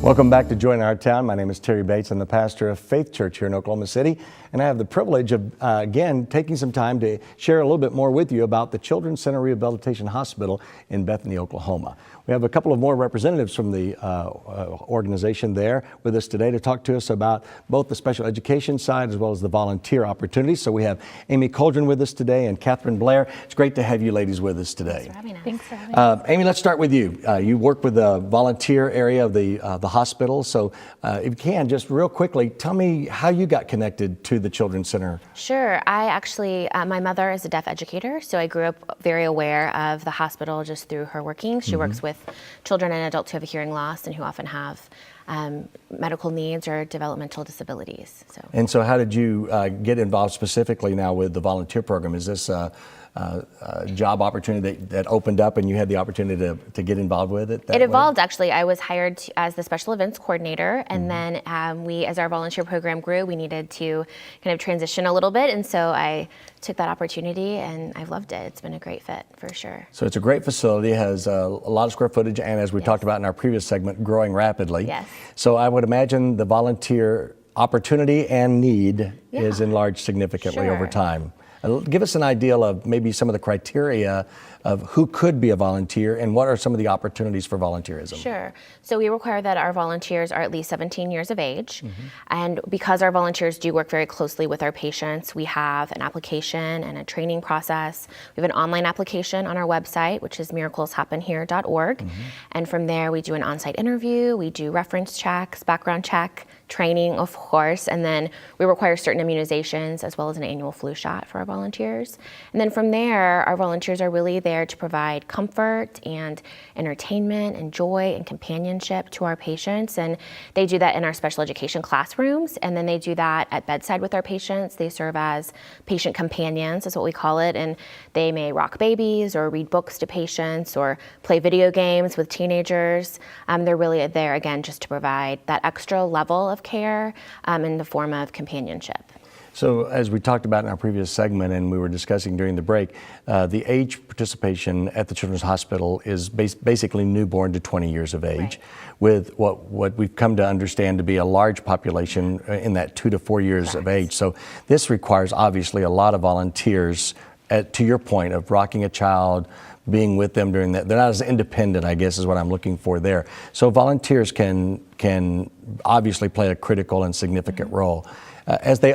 Welcome back to Join Our Town. My name is Terry Bates. I'm the pastor of Faith Church here in Oklahoma City, and I have the privilege of, again, taking some time to share a little bit more with you about the Children's Center Rehabilitation Hospital in Bethany, Oklahoma. We have a couple of more representatives from the organization there with us today to talk to us about both the special education side as well as the volunteer opportunities. So we have Amy Coldren with us today and Catherine Blair. It's great to have you ladies with us today. Thanks for having us. Amy, let's start with you. You work with the volunteer area of the hospital. So if you can, just real quickly, tell me how you got connected to the Children's Center. Sure. I actually, my mother is a deaf educator, so I grew up very aware of the hospital just through her working. She works with children and adults who have a hearing loss and who often have medical needs or developmental disabilities. And so how did you get involved specifically now with the volunteer program? Is this a job opportunity that opened up and you had the opportunity to get involved with it? It evolved, actually. I was hired as the special events coordinator, and then as our volunteer program grew, we needed to kind of transition a little bit, and so I took that opportunity and I've loved it. It's been a great fit for sure. So it's a great facility, has a lot of square footage, and as we talked about in our previous segment, growing rapidly. Yes. So I would imagine the volunteer opportunity and need is enlarged significantly over time. Give us an idea of maybe some of the criteria of who could be a volunteer and what are some of the opportunities for volunteerism. Sure. So we require that our volunteers are at least 17 years of age. And because our volunteers do work very closely with our patients, we have an application and a training process. We have an online application on our website, which is miracleshappenhere.org. And from there, we do an on-site interview, we do reference checks, background check, training, of course, and then we require certain immunizations as well as an annual flu shot for our volunteers. And then from there, our volunteers are really there to provide comfort and entertainment and joy and companionship to our patients. And they do that in our special education classrooms, and then they do that at bedside with our patients. They serve as patient companions, is what we call it, and they may rock babies or read books to patients or play video games with teenagers. They're really there, again, just to provide that extra level of care in the form of companionship. So as we talked about in our previous segment and we were discussing during the break, the age participation at the Children's Hospital is basically newborn to 20 years of age, with what we've come to understand to be a large population in that 2 to 4 years of age. So this requires obviously a lot of volunteers, to your point of rocking a child, being with them during that. They're not as independent, I guess, is what I'm looking for there. So volunteers can obviously play a critical and significant role. As they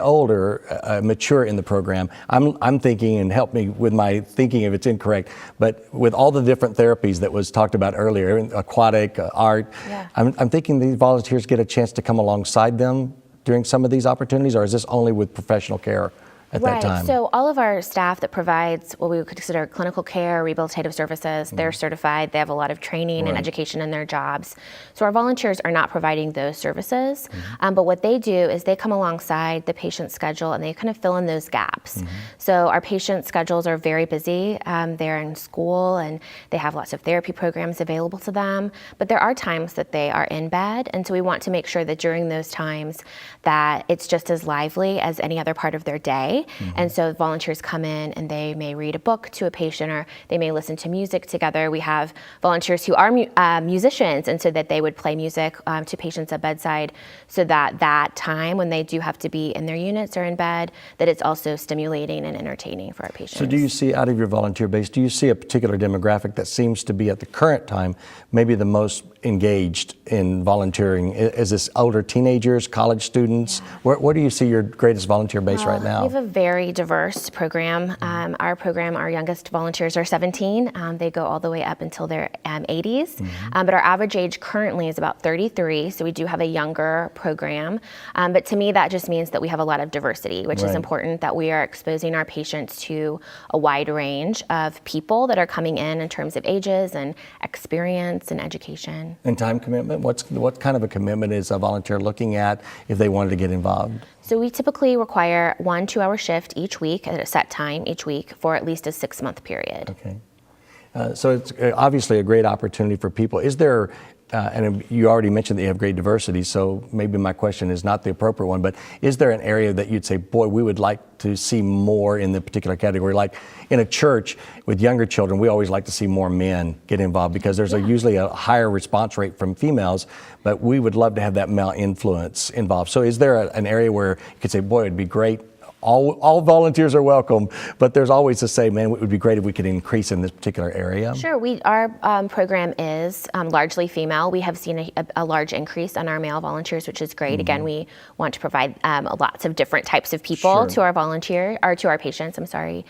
mature in the program, I'm thinking, and help me with my thinking if it's incorrect, but with all the different therapies that was talked about earlier, aquatic, art, I'm thinking these volunteers get a chance to come alongside them during some of these opportunities, or is this only with professional care at that time? So all of our staff that provides what we would consider clinical care, rehabilitative services, they're certified, they have a lot of training and education in their jobs. So our volunteers are not providing those services, but what they do is they come alongside the patient's schedule and they kind of fill in those gaps. So our patient schedules are very busy. They're in school and they have lots of therapy programs available to them, but there are times that they are in bed, and so we want to make sure that during those times that it's just as lively as any other part of their day. And so volunteers come in and they may read a book to a patient, or they may listen to music together. We have volunteers who are musicians, and so that they would play music to patients at bedside, so that time when they do have to be in their units or in bed, that it's also stimulating and entertaining for our patients. So do you see, out of your volunteer base, do you see a particular demographic that seems to be at the current time maybe the most engaged in volunteering? Is this older teenagers, college students? Where do you see your greatest volunteer base right now? We have a very diverse program. Our youngest volunteers are 17. They go all the way up until their 80s. But our average age currently is about 33, so we do have a younger program. But to me, that just means that we have a lot of diversity, which is important, that we are exposing our patients to a wide range of people that are coming in terms of ages and experience and education. And time commitment? What kind of a commitment is a volunteer looking at if they wanted to get involved? So we typically require 1 2-hour shift each week at a set time each week for at least a 6-month period. Okay. So it's obviously a great opportunity for people. Is there and you already mentioned that you have great diversity, so maybe my question is not the appropriate one, but is there an area that you'd say, boy, we would like to see more in the particular category? Like in a church with younger children, we always like to see more men get involved because there's usually a higher response rate from females, but we would love to have that male influence involved. So is there an area where you could say, boy, it'd be great, all volunteers are welcome, but there's always to say, man, it would be great if we could increase in this particular area? Sure. Our program is largely female. We have seen a large increase on our male volunteers, which is great. Again, we want to provide lots of different types of people to our to our patients. I'm sorry.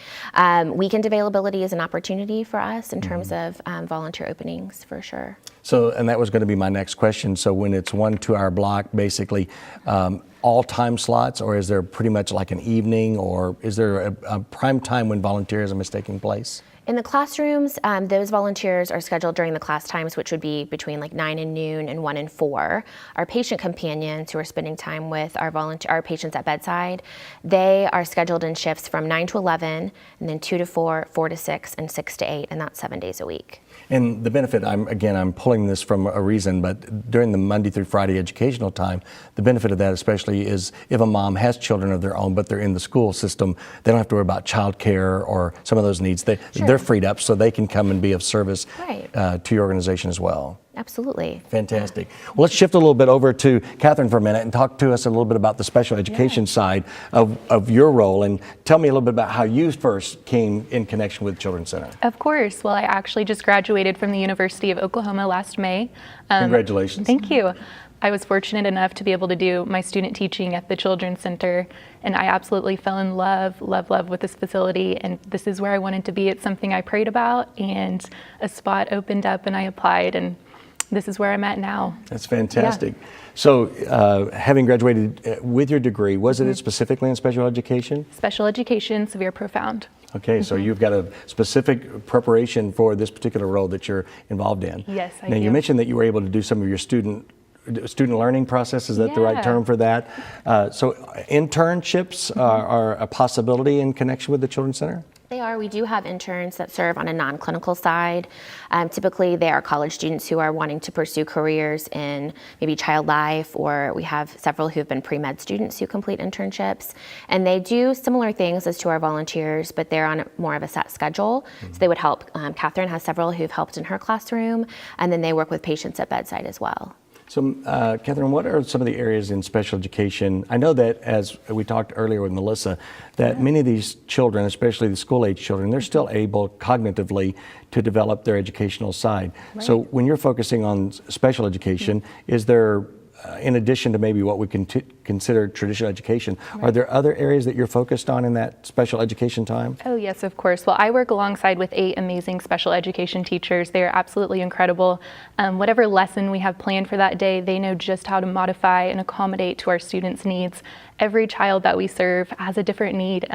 Weekend availability is an opportunity for us in terms of volunteer openings, for sure. So, and that was going to be my next question. So when it's 1 2-hour block, basically, all time slots, or is there pretty much like an evening, or is there a prime time when volunteerism is taking place? In the classrooms, those volunteers are scheduled during the class times, which would be between like 9 and noon and 1 and 4. Our patient companions who are spending time with our patients at bedside, they are scheduled in shifts from 9 to 11, and then 2 to 4, 4 to 6, and 6 to 8, and that's 7 days a week. And the benefit, I'm pulling this from a reason, but during the Monday through Friday educational time, the benefit of that especially is if a mom has children of their own, but they're in the school system, they don't have to worry about childcare or some of those needs. They're freed up so they can come and be of service to your organization as well. Absolutely. Fantastic. Well, let's shift a little bit over to Catherine for a minute and talk to us a little bit about the special education side of your role, and tell me a little bit about how you first came in connection with Children's Center. Of course. Well, I actually just graduated from the University of Oklahoma last May. Congratulations. Thank you. I was fortunate enough to be able to do my student teaching at the Children's Center, and I absolutely fell in love with this facility, and this is where I wanted to be. It's something I prayed about, and a spot opened up and I applied, and this is where I'm at now. That's fantastic. Yeah. So having graduated with your degree, was it specifically in special education? Special education, severe profound. Okay, so you've got a specific preparation for this particular role that you're involved in. Yes, I do. Now you mentioned that you were able to do some of your student learning process, is that the right term for that? So internships are a possibility in connection with the Children's Center? They are. We do have interns that serve on a non-clinical side. Typically, they are college students who are wanting to pursue careers in maybe child life, or we have several who have been pre-med students who complete internships. And they do similar things as to our volunteers, but they're on more of a set schedule. So they would help. Catherine has several who've helped in her classroom, and then they work with patients at bedside as well. So, Catherine, what are some of the areas in special education? I know that, as we talked earlier with Melissa, that many of these children, especially the school-age children, they're still able cognitively to develop their educational side. Right. So when you're focusing on special education, is there, in addition to maybe what we can consider traditional education, are there other areas that you're focused on in that special education time? Oh yes, of course. Well, I work alongside with 8 amazing special education teachers. They are absolutely incredible. Whatever lesson we have planned for that day, they know just how to modify and accommodate to our students' needs. Every child that we serve has a different need,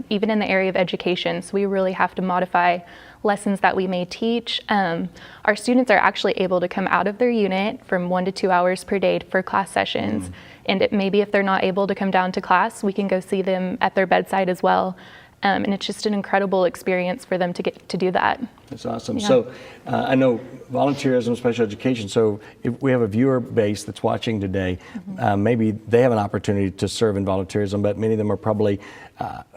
even in the area of education. So we really have to modify lessons that we may teach. Our students are actually able to come out of their unit from 1 to 2 hours per day for class sessions. And maybe if they're not able to come down to class, we can go see them at their bedside as well. And it's just an incredible experience for them to get to do that. That's awesome. Yeah. So I know volunteerism, special education, so if we have a viewer base that's watching today, maybe they have an opportunity to serve in volunteerism, but many of them are probably,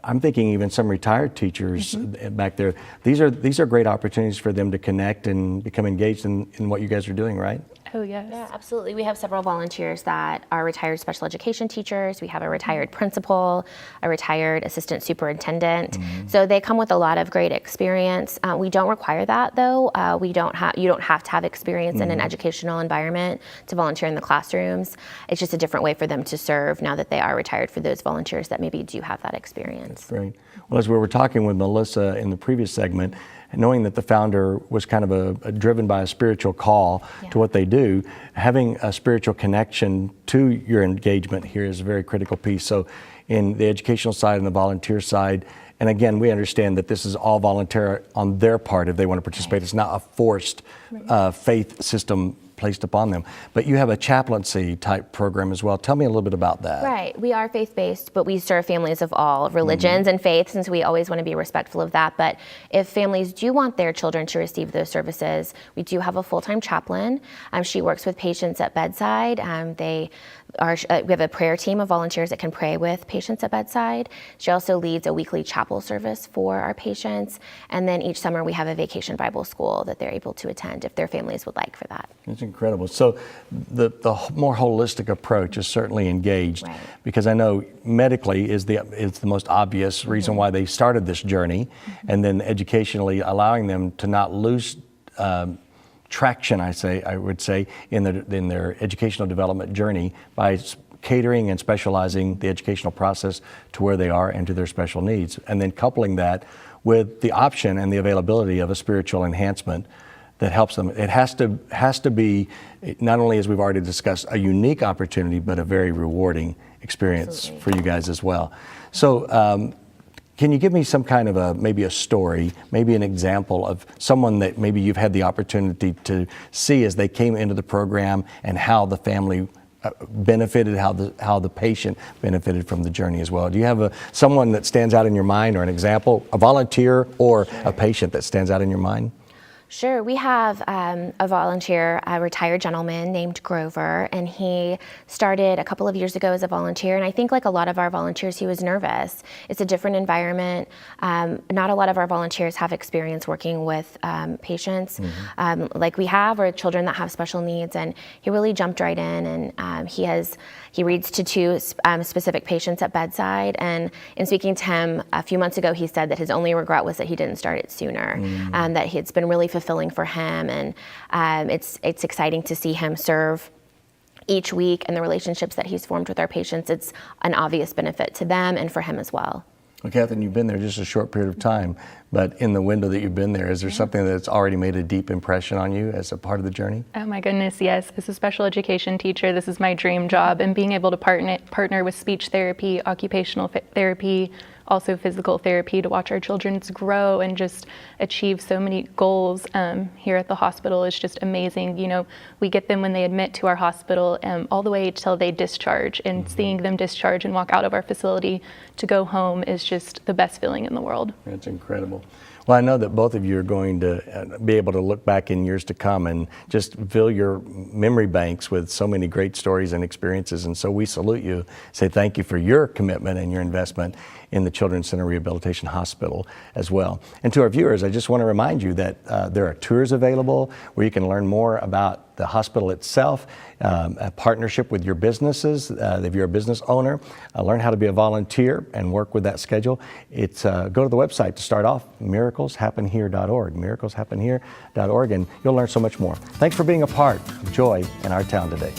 I'm thinking even some retired teachers back there. These are great opportunities for them to connect and become engaged in what you guys are doing, right? Oh, yes. Yeah, absolutely. We have several volunteers that are retired special education teachers. We have a retired principal, a retired assistant superintendent. So they come with a lot of great experience. We don't require that, though. You don't have to have experience in an educational environment to volunteer in the classrooms. It's just a different way for them to serve now that they are retired, for those volunteers that maybe do have that experience. That's great. Well, as we were talking with Melissa in the previous segment, knowing that the founder was kind of driven by a spiritual call to what they do, having a spiritual connection to your engagement here is a very critical piece. So in the educational side and the volunteer side, and again, we understand that this is all volunteer on their part if they want to participate. It's not a forced faith system placed upon them. But you have a chaplaincy type program as well. Tell me a little bit about that. Right. We are faith-based, but we serve families of all religions and faiths, since we always want to be respectful of that. But if families do want their children to receive those services, we do have a full-time chaplain. She works with patients at bedside. We have a prayer team of volunteers that can pray with patients at bedside. She also leads a weekly chapel service for our patients. And then each summer we have a vacation Bible school that they're able to attend if their families would like for that. It's incredible. So the more holistic approach is certainly engaged, Right. because I know medically is the most obvious reason why they started this journey, and then educationally allowing them to not lose traction, I would say, in their educational development journey by catering and specializing the educational process to where they are and to their special needs, and then coupling that with the option and the availability of a spiritual enhancement that helps them. It has to be, not only, as we've already discussed, a unique opportunity, but a very rewarding experience for you guys as well. So can you give me some kind of maybe a story, maybe an example of someone that maybe you've had the opportunity to see as they came into the program, and how the family benefited, how the patient benefited from the journey as well? Do you have someone that stands out in your mind, or an example, a volunteer or a patient that stands out in your mind? Sure. We have a volunteer, a retired gentleman named Grover, and he started a couple of years ago as a volunteer. And I think, like a lot of our volunteers, he was nervous. It's a different environment. Not a lot of our volunteers have experience working with patients like we have, or children that have special needs. And he really jumped right in, and he reads to two specific patients at bedside. And in speaking to him a few months ago, he said that his only regret was that he didn't start it sooner, that it's been really fulfilling for him. And it's exciting to see him serve each week, and the relationships that he's formed with our patients. It's an obvious benefit to them and for him as well. Well, Catherine, you've been there just a short period of time, but in the window that you've been there, is there something that's already made a deep impression on you as a part of the journey? Oh my goodness, yes. As a special education teacher, this is my dream job, and being able to partner with speech therapy, occupational therapy, also physical therapy, to watch our children grow and just achieve so many goals here at the hospital is just amazing. You know, we get them when they admit to our hospital all the way till they discharge, and seeing them discharge and walk out of our facility to go home is just the best feeling in the world. That's incredible. Well, I know that both of you are going to be able to look back in years to come and just fill your memory banks with so many great stories and experiences. And so we salute you, say thank you for your commitment and your investment in the Children's Center Rehabilitation Hospital as well. And to our viewers, I just want to remind you that there are tours available where you can learn more about the hospital itself, a partnership with your businesses, if you're a business owner, learn how to be a volunteer and work with that schedule. It's go to the website to start off, miracleshappenhere.org, miracleshappenhere.org, and you'll learn so much more. Thanks for being a part of Joy in our town today.